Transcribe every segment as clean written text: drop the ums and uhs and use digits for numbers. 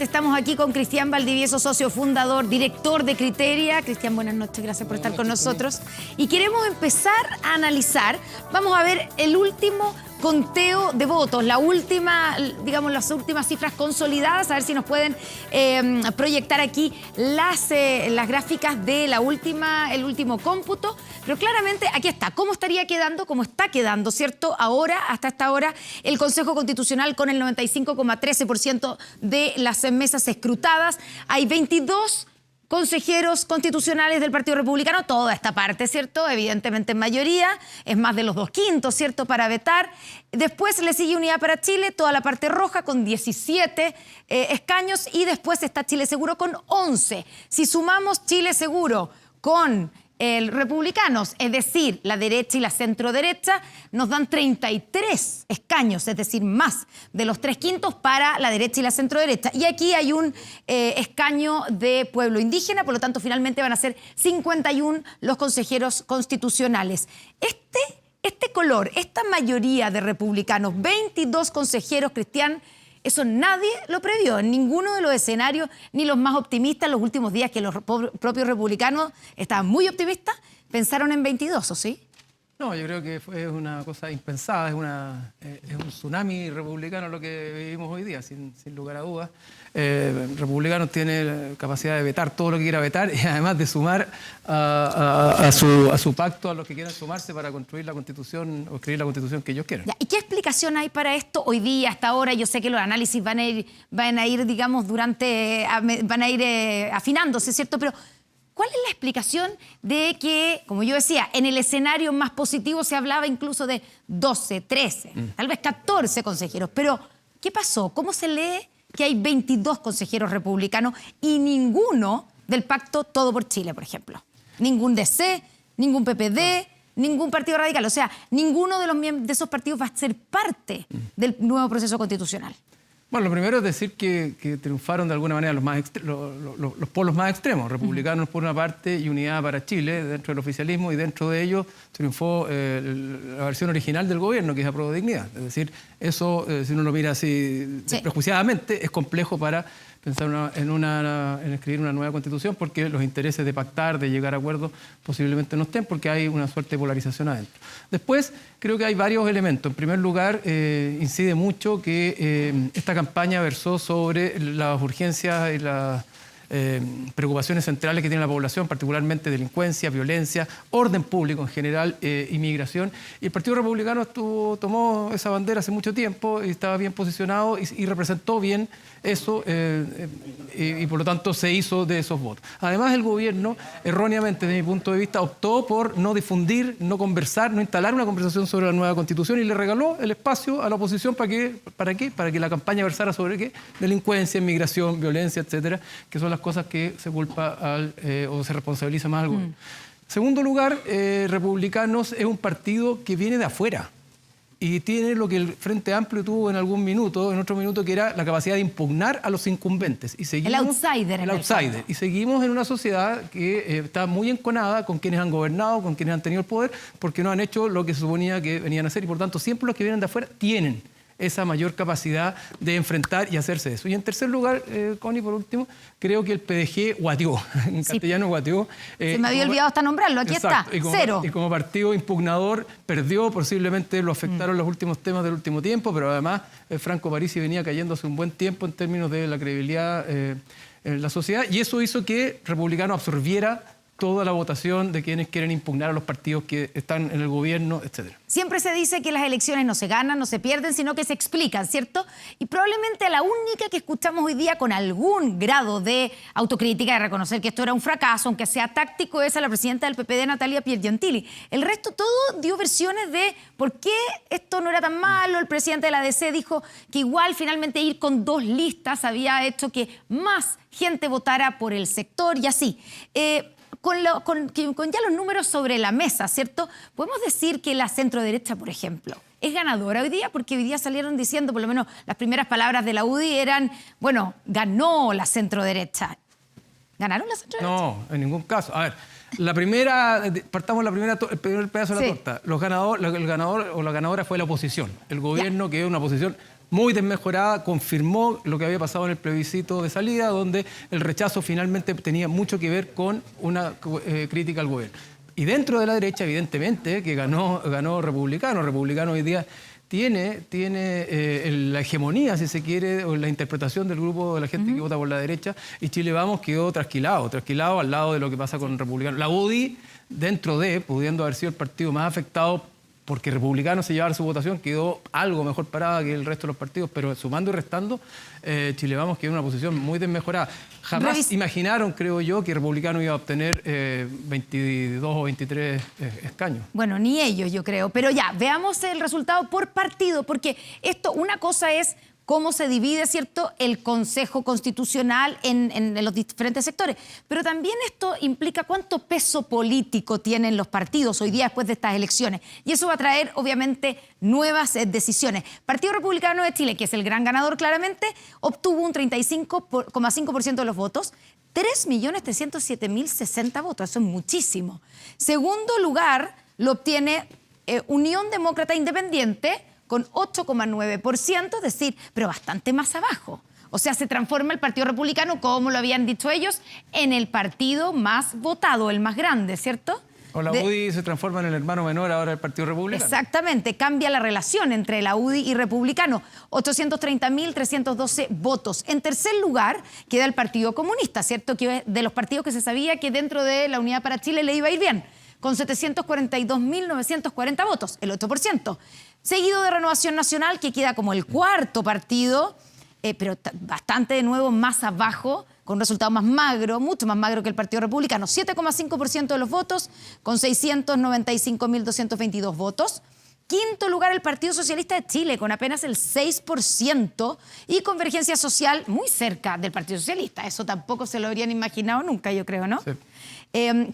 nuevamente estamos aquí con Cristian Valdivieso, socio fundador, director de Criteria. Cristian, buenas noches, gracias por estar con nosotros. Y queremos empezar a analizar, vamos a ver el último conteo de votos, la última, digamos, las últimas cifras consolidadas, a ver si nos pueden proyectar aquí las gráficas de el último cómputo. Pero claramente aquí está, cómo estaría quedando, cómo está quedando, ¿cierto? Ahora, hasta esta hora, el Consejo Constitucional con el 95,13% de las mesas escrutadas. Hay 22 consejeros constitucionales del Partido Republicano, toda esta parte, ¿cierto? Evidentemente en mayoría, es más de los 2/5, ¿cierto?, para vetar. Después le sigue Unidad para Chile, toda la parte roja con 17 escaños, y después está Chile Seguro con 11. Si sumamos Chile Seguro con republicanos, es decir, la derecha y la centroderecha, nos dan 33 escaños, es decir, más de los 3/5 para la derecha y la centroderecha. Y aquí hay un escaño de pueblo indígena, por lo tanto, finalmente van a ser 51 los consejeros constitucionales. Este color, esta mayoría de republicanos, 22 consejeros, Cristian, eso nadie lo previó en ninguno de los escenarios, ni los más optimistas. Los últimos días que los propios republicanos estaban muy optimistas, pensaron en 22, ¿o sí? No, yo creo que fue una cosa impensada, es un tsunami republicano lo que vivimos hoy día, sin lugar a dudas. Republicanos tiene capacidad de vetar todo lo que quiera vetar y además de sumar a su pacto a los que quieran sumarse para construir la Constitución o escribir la Constitución que ellos quieran. ¿Y qué explicación hay para esto hoy día, hasta ahora? Yo sé que los análisis van a ir digamos, van a ir afinándose, ¿cierto? Pero ¿cuál es la explicación de que, como yo decía, en el escenario más positivo se hablaba incluso de 12, 13, tal vez 14 consejeros? Pero, ¿qué pasó? ¿Cómo se lee que hay 22 consejeros republicanos y ninguno del pacto Todo por Chile, por ejemplo? Ningún DC, ningún PPD, ningún partido radical. O sea, ninguno de esos partidos va a ser parte del nuevo proceso constitucional. Bueno, lo primero es decir que triunfaron de alguna manera los polos más extremos, republicanos por una parte y Unidad para Chile dentro del oficialismo, y dentro de ellos triunfó la versión original del gobierno, que es Apruebo Dignidad. Es decir, eso, si uno lo mira así desprejuiciadamente, es complejo para pensar en escribir una nueva constitución, porque los intereses de pactar, de llegar a acuerdos, posiblemente no estén, porque hay una suerte de polarización adentro. Después, creo que hay varios elementos. En primer lugar, incide mucho que esta campaña versó sobre las urgencias y las preocupaciones centrales que tiene la población, particularmente delincuencia, violencia, orden público en general, inmigración. Y el Partido Republicano tomó esa bandera hace mucho tiempo y estaba bien posicionado y representó bien eso y por lo tanto se hizo de esos votos. Además, el gobierno, erróneamente desde mi punto de vista, optó por no difundir, no conversar, no instalar una conversación sobre la nueva Constitución y le regaló el espacio a la oposición ¿para qué? Para que la campaña versara sobre ¿qué? Delincuencia, inmigración, violencia, etcétera, que son las cosas que se culpa o se responsabiliza más al gobierno. En segundo lugar, Republicanos es un partido que viene de afuera y tiene lo que el Frente Amplio tuvo en otro minuto, que era la capacidad de impugnar a los incumbentes. Y seguimos, el outsider. El outsider. Y seguimos en una sociedad que está muy enconada con quienes han gobernado, con quienes han tenido el poder, porque no han hecho lo que se suponía que venían a hacer. Y por tanto, siempre los que vienen de afuera tienen esa mayor capacidad de enfrentar y hacerse eso. Y en tercer lugar, Connie, por último, creo que el PDG guateó, en castellano guateó. Se me había olvidado hasta nombrarlo, aquí exacto, está, cero. Y como partido impugnador perdió, posiblemente lo afectaron los últimos temas del último tiempo, pero además Franco Parisi venía cayendo hace un buen tiempo en términos de la credibilidad en la sociedad, y eso hizo que Republicano absorbiera toda la votación de quienes quieren impugnar a los partidos que están en el gobierno, etcétera. Siempre se dice que las elecciones no se ganan, no se pierden, sino que se explican, ¿cierto? Y probablemente la única que escuchamos hoy día con algún grado de autocrítica, de reconocer que esto era un fracaso, aunque sea táctico, es a la presidenta del PPD, Natalia Piergiantilli. El resto todo dio versiones de por qué esto no era tan malo. El presidente de la DC dijo que igual finalmente ir con 2 listas había hecho que más gente votara por el sector y así. Con ya los números sobre la mesa, ¿cierto? Podemos decir que la centroderecha, por ejemplo, es ganadora hoy día, porque hoy día salieron diciendo, por lo menos las primeras palabras de la UDI eran, bueno, ganó la centroderecha. ¿Ganaron la centroderecha? No, en ningún caso. A ver, partamos el primer pedazo de la torta. El ganador o la ganadora fue la oposición. El gobierno, que es una oposición muy desmejorada, confirmó lo que había pasado en el plebiscito de salida, donde el rechazo finalmente tenía mucho que ver con una crítica al gobierno. Y dentro de la derecha, evidentemente, que ganó Republicano. Republicano hoy día tiene la hegemonía, si se quiere, o la interpretación del grupo de la gente que vota por la derecha, y Chile Vamos quedó trasquilado al lado de lo que pasa con Republicano. La UDI, pudiendo haber sido el partido más afectado porque Republicano se llevara su votación, quedó algo mejor parada que el resto de los partidos, pero sumando y restando, Chile Vamos quedó en una posición muy desmejorada. Jamás imaginaron, creo yo, que Republicano iba a obtener 22 o 23 escaños. Bueno, ni ellos, yo creo. Pero ya, veamos el resultado por partido, porque una cosa es cómo se divide, ¿cierto?, el Consejo Constitucional en los diferentes sectores. Pero también esto implica cuánto peso político tienen los partidos hoy día después de estas elecciones. Y eso va a traer, obviamente, nuevas decisiones. Partido Republicano de Chile, que es el gran ganador claramente, obtuvo un 35,5% de los votos, 3.307.060 votos. Eso es muchísimo. Segundo lugar lo obtiene Unión Demócrata Independiente, con 8,9%, es decir, pero bastante más abajo. O sea, se transforma el Partido Republicano, como lo habían dicho ellos, en el partido más votado, el más grande, ¿cierto? O la UDI se transforma en el hermano menor ahora del Partido Republicano. Exactamente, cambia la relación entre la UDI y Republicano. 830.312 votos. En tercer lugar queda el Partido Comunista, ¿cierto? Que es de los partidos que se sabía que dentro de la Unidad para Chile le iba a ir bien, con 742.940 votos, el 8%. Seguido de Renovación Nacional, que queda como el cuarto partido, pero bastante de nuevo más abajo, con un resultado más magro, mucho más magro que el Partido Republicano. 7,5% de los votos, con 695.222 votos. Quinto lugar, el Partido Socialista de Chile, con apenas el 6%, y Convergencia Social muy cerca del Partido Socialista. Eso tampoco se lo habrían imaginado nunca, yo creo, ¿no? Sí.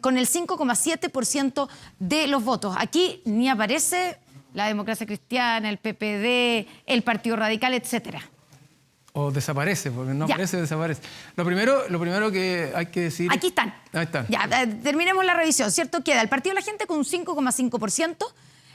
Con el 5,7% de los votos. Aquí ni aparece la Democracia Cristiana, el PPD, el Partido Radical, etcétera. O desaparece, porque no aparece, desaparece. Lo primero que hay que decir... Aquí están. Ahí están. Ya, terminemos la revisión, ¿cierto? Queda el Partido de la Gente con un 5,5%.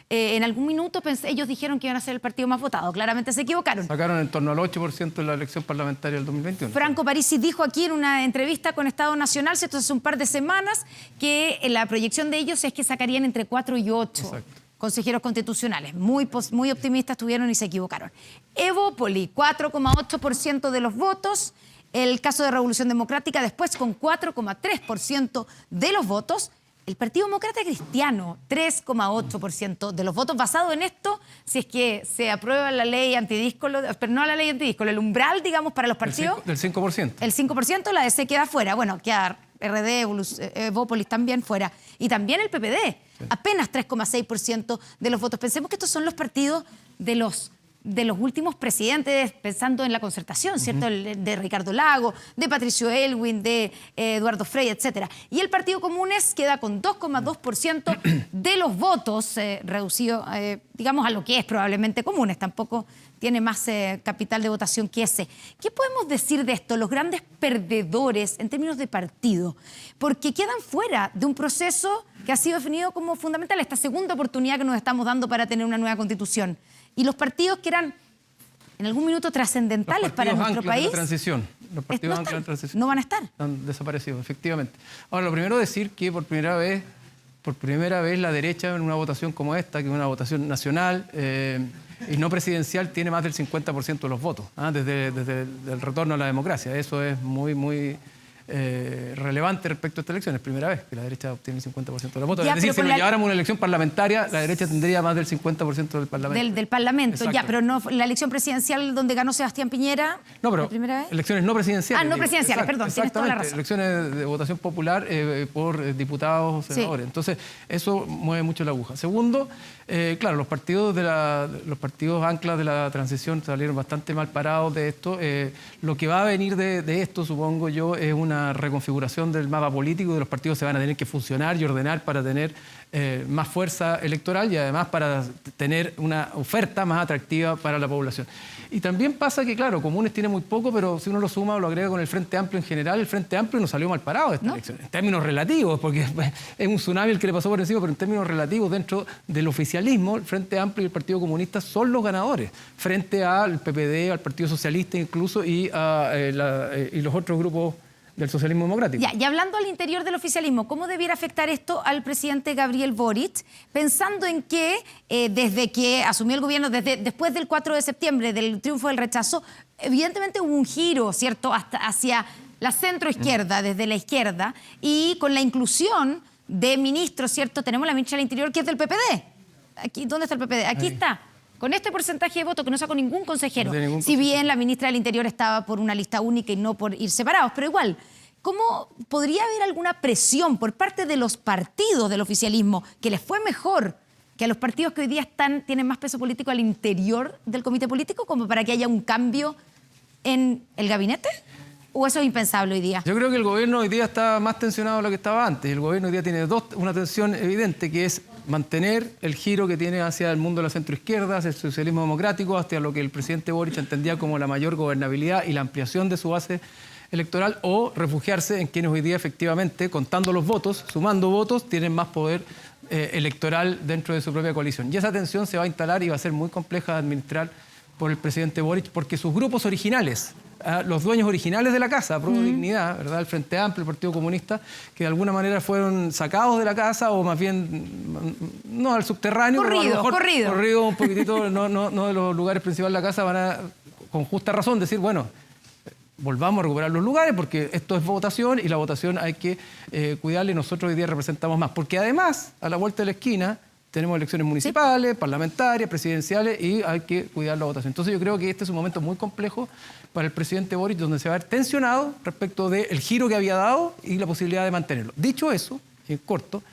En algún minuto ellos dijeron que iban a ser el partido más votado. Claramente se equivocaron. Sacaron en torno al 8% en la elección parlamentaria del 2021. Franco Parisi dijo aquí en una entrevista con Estado Nacional, ¿cierto?, hace un par de semanas, que la proyección de ellos es que sacarían entre 4 y 8. Exacto. Consejeros constitucionales. Muy optimistas estuvieron y se equivocaron. Evópoli, 4,8% de los votos. El caso de Revolución Democrática después con 4,3% de los votos. El Partido Demócrata Cristiano, 3,8% de los votos. Basado en esto, si es que se aprueba la ley antidíscolo, pero no la ley antidíscolo, el umbral, digamos, para los partidos. Del 5%. El 5%, la DC queda fuera. Bueno, queda RD, Evópolis también fuera. Y también el PPD, sí. Apenas 3,6% de los votos. Pensemos que estos son los partidos de los últimos presidentes, pensando en la concertación, ¿cierto? De Ricardo Lago, de Patricio Elwin, de Eduardo Frei, etc. Y el Partido Comunes queda con 2,2% de los votos, reducido, digamos, a lo que es probablemente Comunes. Tampoco tiene más capital de votación que ese. ¿Qué podemos decir de esto? Los grandes perdedores en términos de partido, porque quedan fuera de un proceso que ha sido definido como fundamental, esta segunda oportunidad que nos estamos dando para tener una nueva constitución. Y los partidos que eran en algún minuto trascendentales para nuestro país. Los partidos anclas de transición. No van a estar. Han desaparecido, efectivamente. Ahora, lo primero es decir que por primera vez la derecha en una votación como esta, que es una votación nacional y no presidencial, tiene más del 50% de los votos, desde el retorno a la democracia. Eso es muy relevante respecto a esta elección. Es primera vez que la derecha obtiene el 50% de los votos. Es decir, si nos lleváramos una elección parlamentaria, la derecha tendría más del 50% del Parlamento. Del Parlamento, exacto. Ya, pero no la elección presidencial donde ganó Sebastián Piñera. No, pero ¿la primera vez? Elecciones no presidenciales. No presidenciales, perdón, tienes toda la razón. Elecciones de votación popular por diputados, senadores. Sí. Entonces, eso mueve mucho la aguja. Segundo, claro, los partidos anclas de la transición salieron bastante mal parados de esto. Lo que va a venir de esto, supongo yo, es una una reconfiguración del mapa político y los partidos se van a tener que fusionar y ordenar para tener más fuerza electoral y además para tener una oferta más atractiva para la población. Y también pasa que, claro, Comunes tiene muy poco, pero si uno lo suma o lo agrega con el Frente Amplio en general, el Frente Amplio no salió mal parado de esta elección, en términos relativos, porque es un tsunami el que le pasó por encima, pero en términos relativos, dentro del oficialismo, el Frente Amplio y el Partido Comunista son los ganadores, frente al PPD, al Partido Socialista incluso, y los otros grupos del socialismo democrático. Ya, y hablando al interior del oficialismo, ¿cómo debiera afectar esto al presidente Gabriel Boric? Pensando en que desde que asumió el gobierno, después del 4 de septiembre, del triunfo del rechazo, evidentemente hubo un giro, ¿cierto?, hacia la centroizquierda, desde la izquierda, y con la inclusión de ministros, ¿cierto? Tenemos la ministra del Interior que es del PPD. Aquí, ¿dónde está el PPD? Aquí está. Con este porcentaje de votos que no sacó ningún consejero, si bien la ministra del Interior estaba por una lista única y no por ir separados, pero igual, ¿cómo podría haber alguna presión por parte de los partidos del oficialismo que les fue mejor que a los partidos que hoy día tienen más peso político al interior del comité político, como para que haya un cambio en el gabinete? ¿O eso es impensable hoy día? Yo creo que el gobierno hoy día está más tensionado de lo que estaba antes. El gobierno hoy día tiene una tensión evidente, que es mantener el giro que tiene hacia el mundo de la centroizquierda, hacia el socialismo democrático, hacia lo que el presidente Boric entendía como la mayor gobernabilidad y la ampliación de su base electoral, o refugiarse en quienes hoy día efectivamente, contando los votos, sumando votos, tienen más poder electoral dentro de su propia coalición. Y esa tensión se va a instalar y va a ser muy compleja de administrar por el presidente Boric, porque sus grupos originales, los dueños originales de la casa, Pro Dignidad, ¿verdad?, el Frente Amplio, el Partido Comunista, que de alguna manera fueron sacados de la casa, o más bien, no al subterráneo, corrido un poquitito, no de los lugares principales de la casa, van a, con justa razón, decir, bueno, volvamos a recuperar los lugares, porque esto es votación y la votación hay que cuidarla, y nosotros hoy día representamos más. Porque además, a la vuelta de la esquina, tenemos elecciones municipales, parlamentarias, presidenciales, y hay que cuidar la votación. Entonces yo creo que este es un momento muy complejo para el presidente Boric, donde se va a ver tensionado respecto del giro que había dado y la posibilidad de mantenerlo. Dicho eso, en corto,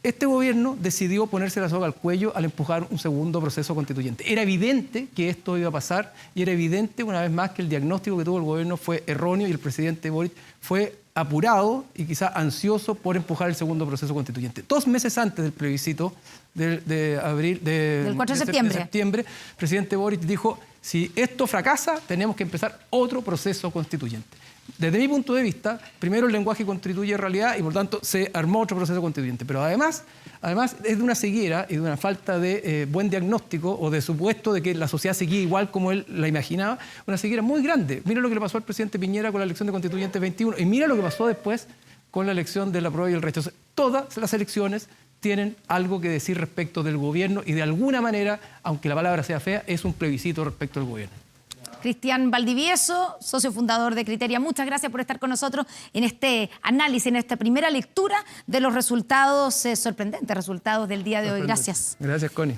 este gobierno decidió ponerse la soga al cuello al empujar un segundo proceso constituyente. Era evidente que esto iba a pasar, y era evidente una vez más que el diagnóstico que tuvo el gobierno fue erróneo, y el presidente Boric fue apurado y quizá ansioso por empujar el segundo proceso constituyente. 2 meses antes del plebiscito del 4 de septiembre, el presidente Boric dijo: si esto fracasa, tenemos que empezar otro proceso constituyente. Desde mi punto de vista, primero el lenguaje constituye realidad, y por tanto se armó otro proceso constituyente. Pero además es de una ceguera y de una falta de buen diagnóstico, o de supuesto de que la sociedad seguía igual como él la imaginaba, una ceguera muy grande. Mira lo que le pasó al presidente Piñera con la elección de constituyente 21, y mira lo que pasó después con la elección de la prueba y el rechazo. Todas las elecciones tienen algo que decir respecto del gobierno, y de alguna manera, aunque la palabra sea fea, es un plebiscito respecto al gobierno. Cristian Valdivieso, socio fundador de Criteria, muchas gracias por estar con nosotros en este análisis, en esta primera lectura de los resultados sorprendentes, resultados del día de hoy. Gracias. Gracias, Connie.